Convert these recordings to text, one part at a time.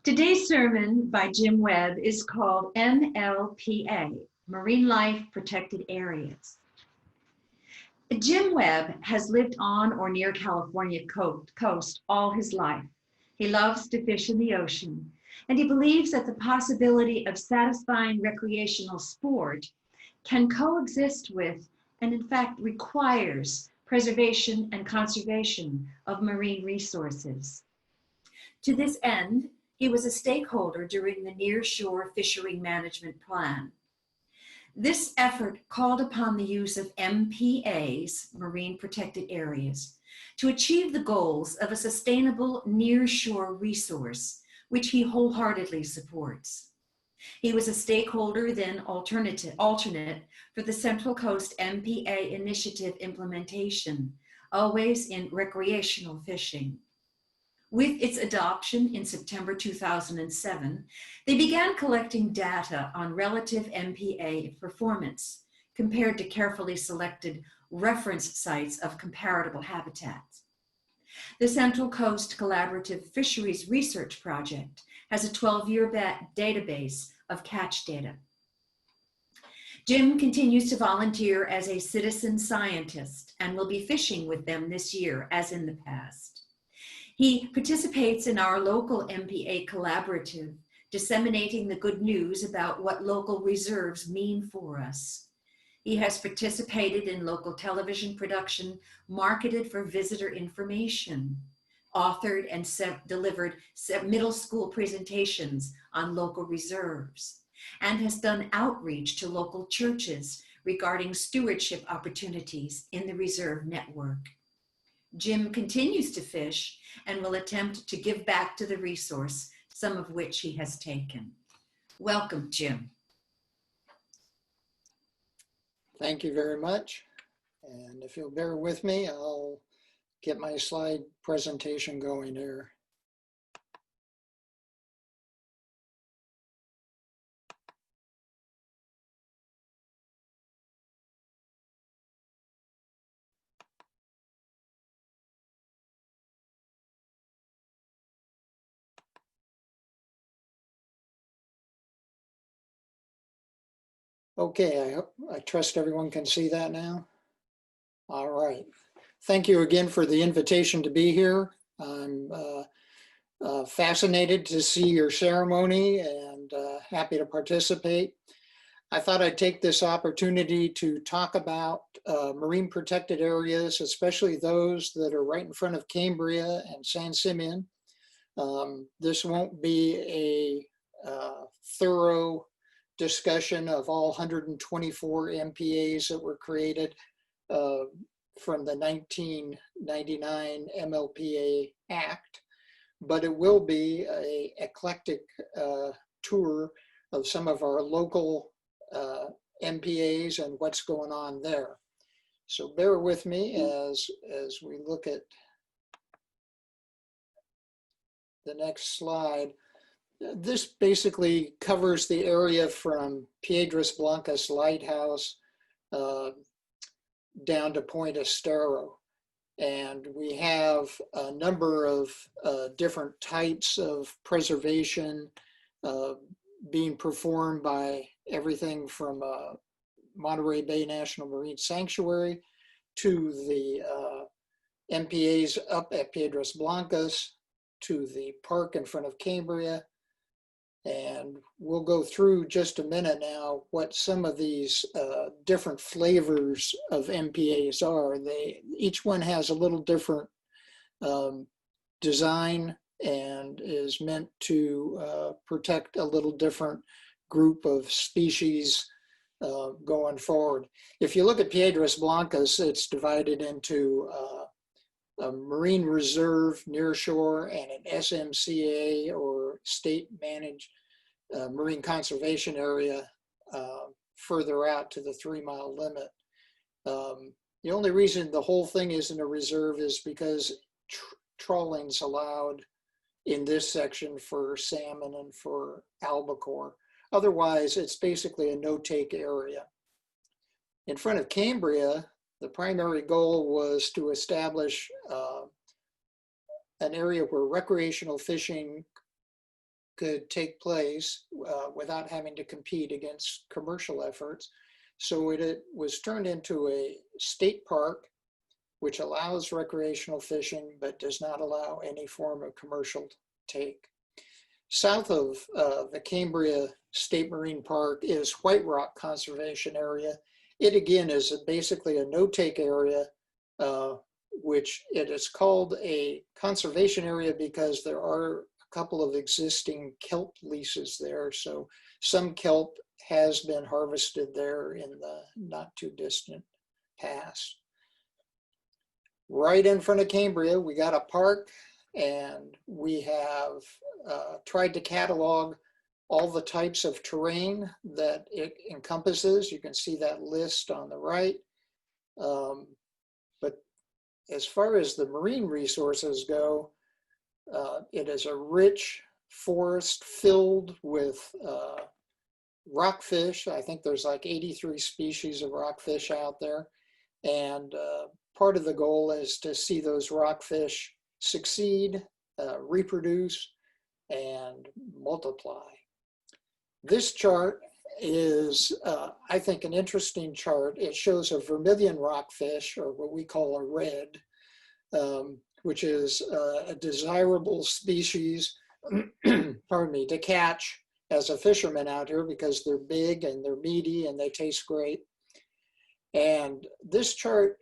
Today's sermon by Jim Webb is called MLPA, Marine Life Protected Areas. Jim Webb has lived on or near California coast all his life. He loves to fish in the ocean, and he believes that the possibility of satisfying recreational sport can coexist with, and in fact requires, preservation and conservation of marine resources. To this end, he was a stakeholder during the Nearshore Fishery Management Plan. This effort called upon the use of MPAs, Marine Protected Areas, to achieve the goals of a sustainable nearshore resource, which he wholeheartedly supports. He was a stakeholder, then alternate for the Central Coast MPA initiative implementation, always in recreational fishing. With its adoption in September 2007, they began collecting data on relative MPA performance compared to carefully selected reference sites of comparable habitats. The Central Coast Collaborative Fisheries Research Project has a 12-year database of catch data. Jim continues to volunteer as a citizen scientist and will be fishing with them this year, as in the past. He participates in our local MPA collaborative, disseminating the good news about what local reserves mean for us. He has participated in local television production marketed for visitor information, authored and delivered middle school presentations on local reserves, and has done outreach to local churches regarding stewardship opportunities in the reserve network. Jim continues to fish and will attempt to give back to the resource, some of which he has taken. Welcome, Jim. Thank you very much. And if you'll bear with me, I'll get my slide presentation going here. Okay, I trust everyone can see that now. All right. Thank you again for the invitation to be here. I'm fascinated to see your ceremony and happy to participate. I thought I'd take this opportunity to talk about marine protected areas, especially those that are right in front of Cambria and San Simeon. This won't be a thorough discussion of all 124 MPAs that were created from the 1999 MLPA Act, but it will be an eclectic tour of some of our local MPAs and what's going on there. So bear with me as we look at the next slide. This basically covers the area from Piedras Blancas Lighthouse down to Point Estero. And we have a number of different types of preservation being performed by everything from Monterey Bay National Marine Sanctuary to the MPAs up at Piedras Blancas to the park in front of Cambria. And we'll go through just a minute now what some of these different flavors of MPAs are. Each one has a little different design and is meant to protect a little different group of species going forward. If you look at Piedras Blancas, it's divided into a marine reserve near shore and an SMCA or state managed marine conservation area further out to the 3-mile limit. The only reason the whole thing isn't a reserve is because trawling's allowed in this section for salmon and for albacore. Otherwise, it's basically a no-take area. In front of Cambria, the primary goal was to establish an area where recreational fishing could take place without having to compete against commercial efforts. So it was turned into a state park, which allows recreational fishing, but does not allow any form of commercial take. South of the Cambria State Marine Park is White Rock Conservation Area. It again is basically a no-take area, which it is called a conservation area because there are a couple of existing kelp leases there. So some kelp has been harvested there in the not too distant past. Right in front of Cambria, we got a park, and we have tried to catalog all the types of terrain that it encompasses. You can see that list on the right. But as far as the marine resources go, it is a rich forest filled with rockfish. I think there's like 83 species of rockfish out there. And part of the goal is to see those rockfish succeed, reproduce, and multiply. This chart is, I think, an interesting chart. It shows a vermilion rockfish, or what we call a red, which is a desirable species, pardon me, to catch as a fisherman out here because they're big and they're meaty and they taste great. And this chart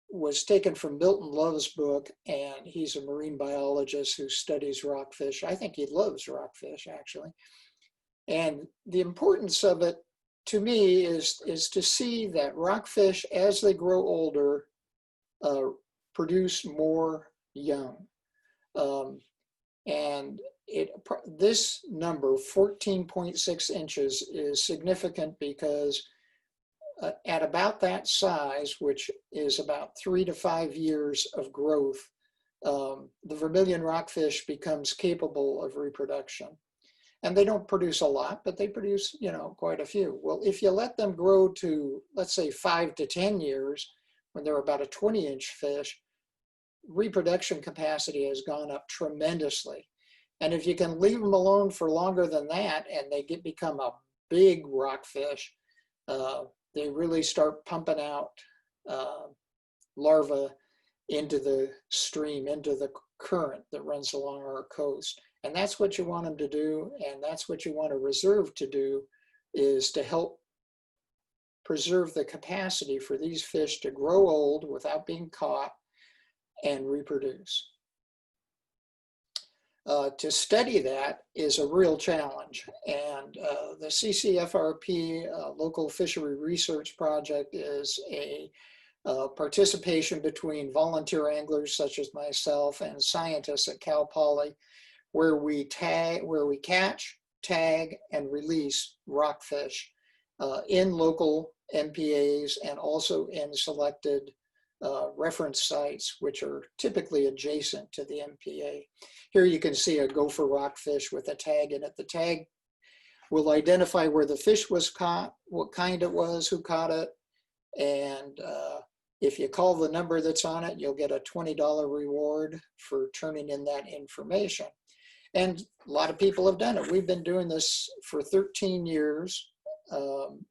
was taken from Milton Love's book, and he's a marine biologist who studies rockfish. I think he loves rockfish, actually. And the importance of it to me is to see that rockfish, as they grow older, produce more young. And this number, 14.6 inches, is significant because at about that size, which is about 3 to 5 years of growth, the vermilion rockfish becomes capable of reproduction. And they don't produce a lot, but they produce, quite a few. Well, if you let them grow to, let's say, 5 to 10 years, when they're about a 20-inch fish, reproduction capacity has gone up tremendously. And if you can leave them alone for longer than that, and they become a big rockfish, they really start pumping out larvae into the stream, into the current that runs along our coast. And that's what you want them to do, and that's what you want a reserve to do, is to help preserve the capacity for these fish to grow old without being caught and reproduce. To study that is a real challenge, and the CCFRP Local Fishery Research Project is a participation between volunteer anglers such as myself and scientists at Cal Poly, where we catch, tag, and release rockfish in local MPAs and also in selected reference sites, which are typically adjacent to the MPA. Here you can see a gopher rockfish with a tag in it. The tag will identify where the fish was caught, what kind it was, who caught it, and if you call the number that's on it, you'll get a $20 reward for turning in that information. And a lot of people have done it. We've been doing this for 13 years.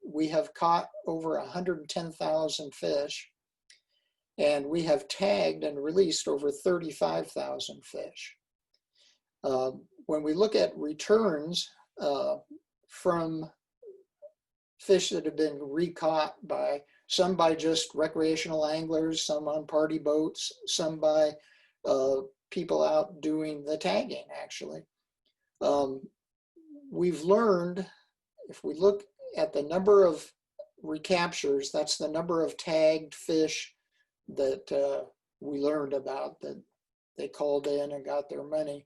We have caught over 110,000 fish, and we have tagged and released over 35,000 fish. When we look at returns from fish that have been recaught by some by just recreational anglers, some on party boats, some by people out doing the tagging, actually. We've learned, if we look at the number of recaptures, that's the number of tagged fish that we learned about, that they called in and got their money.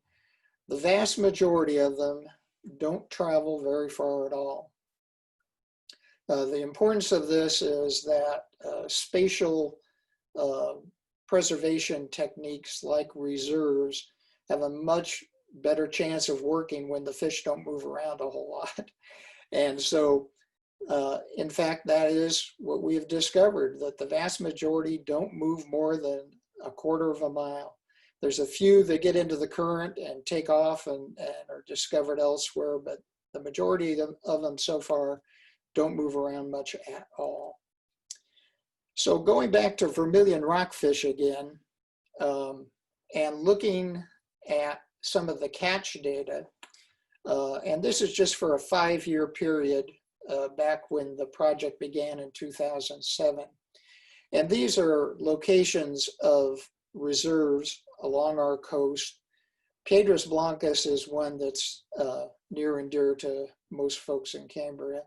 The vast majority of them don't travel very far at all. The importance of this is that spatial preservation techniques like reserves have a much better chance of working when the fish don't move around a whole lot. And so, in fact, that is what we have discovered, that the vast majority don't move more than a quarter of a mile. There's a few that get into the current and take off and are discovered elsewhere, but the majority of them so far don't move around much at all. So going back to vermilion rockfish again, and looking at some of the catch data, and this is just for a 5-year period back when the project began in 2007. And these are locations of reserves along our coast. Piedras Blancas is one that's near and dear to most folks in Cambria.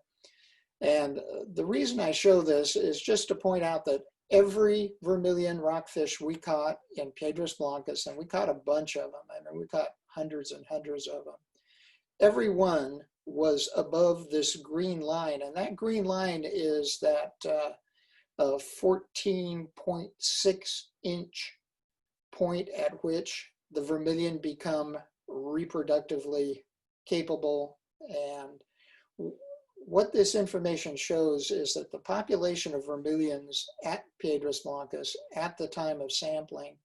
And the reason I show this is just to point out that every vermilion rockfish we caught in Piedras Blancas, and we caught a bunch of them, I mean, we caught hundreds and hundreds of them, every one was above this green line. And that green line is that 14.6 inch point at which the vermilion become reproductively capable. And what this information shows is that the population of vermilions at Piedras Blancas at the time of sampling,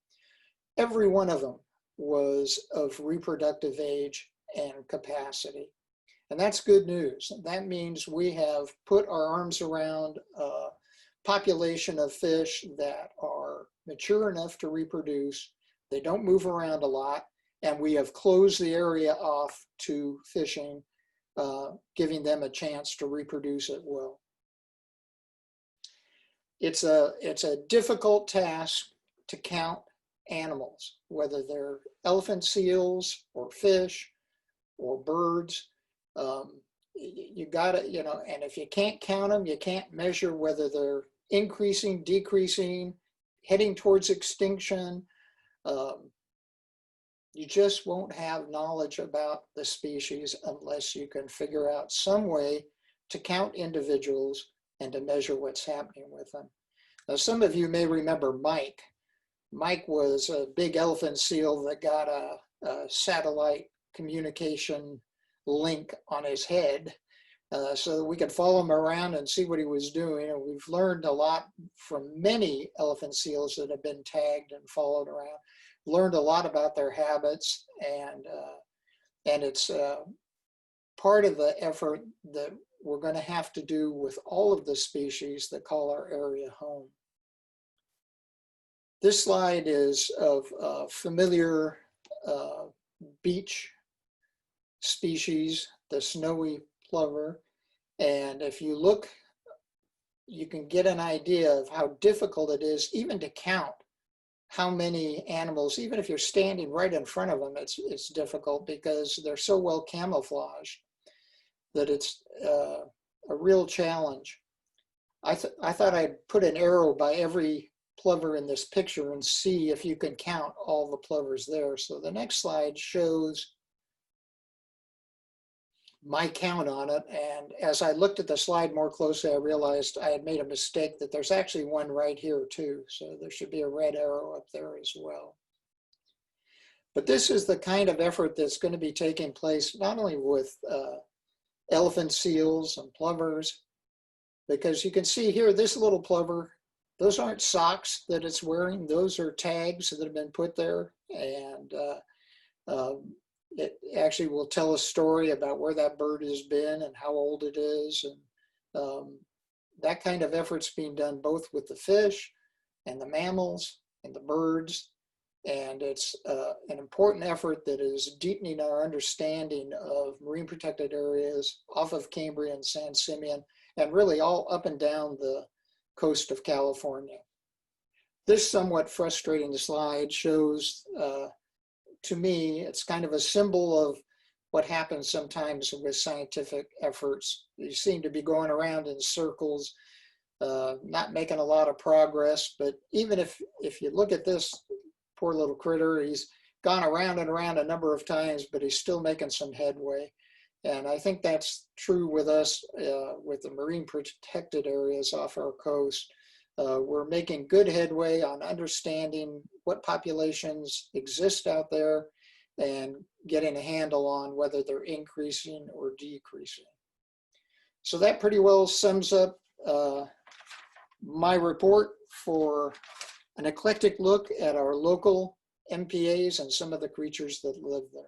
every one of them was of reproductive age and capacity. And that's good news. That means we have put our arms around a population of fish that are mature enough to reproduce. They don't move around a lot, and we have closed the area off to fishing, giving them a chance to reproduce at will. It's a difficult task to count animals, whether they're elephant seals or fish or birds. You gotta, and if you can't count them, you can't measure whether they're increasing, decreasing, heading towards extinction. You just won't have knowledge about the species unless you can figure out some way to count individuals and to measure what's happening with them. Now, some of you may remember Mike. Mike was a big elephant seal that got a satellite communication link on his head so that we could follow him around and see what he was doing. And we've learned a lot from many elephant seals that have been tagged and followed around. Learned a lot about their habits, and it's part of the effort that we're going to have to do with all of the species that call our area home. This slide is of familiar beach species, the snowy plover. And if you look, you can get an idea of how difficult it is even to count how many animals, even if you're standing right in front of them, it's difficult because they're so well camouflaged that it's a real challenge. I thought I'd put an arrow by every plover in this picture and see if you can count all the plovers there. So the next slide shows my count on it. And as I looked at the slide more closely, I realized I had made a mistake, that there's actually one right here too. So there should be a red arrow up there as well. But this is the kind of effort that's going to be taking place not only with elephant seals and plovers, because you can see here, this little plover, those aren't socks that it's wearing. Those are tags that have been put there. And it actually will tell a story about where that bird has been and how old it is. And that kind of effort's being done both with the fish and the mammals and the birds. And it's an important effort that is deepening our understanding of marine protected areas off of Cambria and San Simeon, and really all up and down the coast of California. This somewhat frustrating slide shows, to me, it's kind of a symbol of what happens sometimes with scientific efforts. You seem to be going around in circles, not making a lot of progress. But even if you look at this poor little critter, he's gone around and around a number of times, but he's still making some headway. And I think that's true with us, with the marine protected areas off our coast. We're making good headway on understanding what populations exist out there and getting a handle on whether they're increasing or decreasing. So that pretty well sums up my report for an eclectic look at our local MPAs and some of the creatures that live there.